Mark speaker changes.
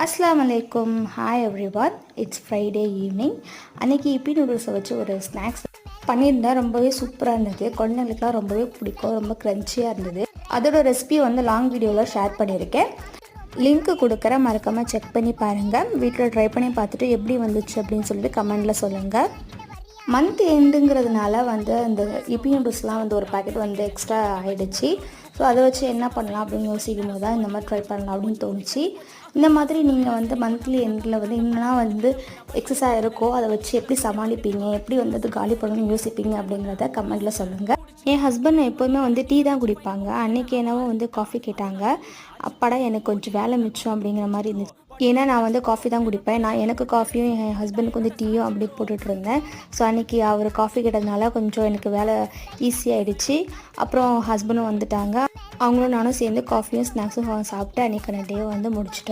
Speaker 1: அஸ்ஸலாமு அலைக்கும். Hi everyone, it's Friday evening. அன்றைக்கி இப்பி நூடுல்ஸை வச்சு ஒரு ஸ்நாக்ஸ் பண்ணியிருந்தேன். ரொம்பவே சூப்பராக இருந்தது. குழந்தைங்களுக்குலாம் ரொம்பவே பிடிக்கும். ரொம்ப க்ரன்ச்சியாக இருந்தது. அதோட ரெசிபி வந்து லாங் வீடியோவில் ஷேர் பண்ணியிருக்கேன். லிங்க்கு கொடுக்குறேன், மறக்காமல் செக் பண்ணி பாருங்கள். வீட்டில் ட்ரை பண்ணி பார்த்துட்டு எப்படி வந்துச்சு அப்படின்னு சொல்லிட்டு கமெண்டில் சொல்லுங்கள். மந்த் எண்டுங்கிறதுனால வந்து அந்த இப்பி நூடுல்ஸ்லாம் வந்து ஒரு பேக்கெட் வந்து எக்ஸ்ட்ரா ஆகிடுச்சு. ஸோ அதை வச்சு என்ன பண்ணலாம் அப்படின்னு யோசிக்கும் போது தான் இந்த மாதிரி ட்ரை பண்ணலாம் அப்படின்னு தோணுச்சு. இந்த மாதிரி நீங்கள் வந்து மந்த்லி எண்டில் வந்து இன்னும் வந்து எக்ஸஸாக இருக்கோ அதை வச்சு எப்படி சமாளிப்பீங்க, எப்படி வந்து அது காலி பண்ணணும்னு யோசிப்பீங்க அப்படிங்கிறத கமெண்ட்டில் சொல்லுங்கள். என் ஹஸ்பண்ட் எப்போதுமே வந்து டீ தான் குடிப்பாங்க. அன்றைக்கி என்னவோ வந்து காஃபி கேட்டாங்க. அப்பாடா எனக்கு கொஞ்சம் வேலை மிச்சம் அப்படிங்கிற மாதிரி இருந்துச்சு. ஏன்னா நான் வந்து காஃபி தான் குடிப்பேன். எனக்கு காஃபியும் என் ஹஸ்பண்டுக்கு வந்து டீயும் அப்படி போட்டுட்ருந்தேன். ஸோ அன்றைக்கி அவர் காஃபி கேட்டதுனால கொஞ்சம் எனக்கு வேலை ஈஸியாகிடுச்சு. அப்புறம் ஹஸ்பண்டும் வந்துட்டாங்க. அவங்களும் நானும் சேர்ந்து காஃபியும் ஸ்நாக்ஸும் சாப்பிட்டு அன்றைக்கான டே வந்து முடிச்சிட்டோம்.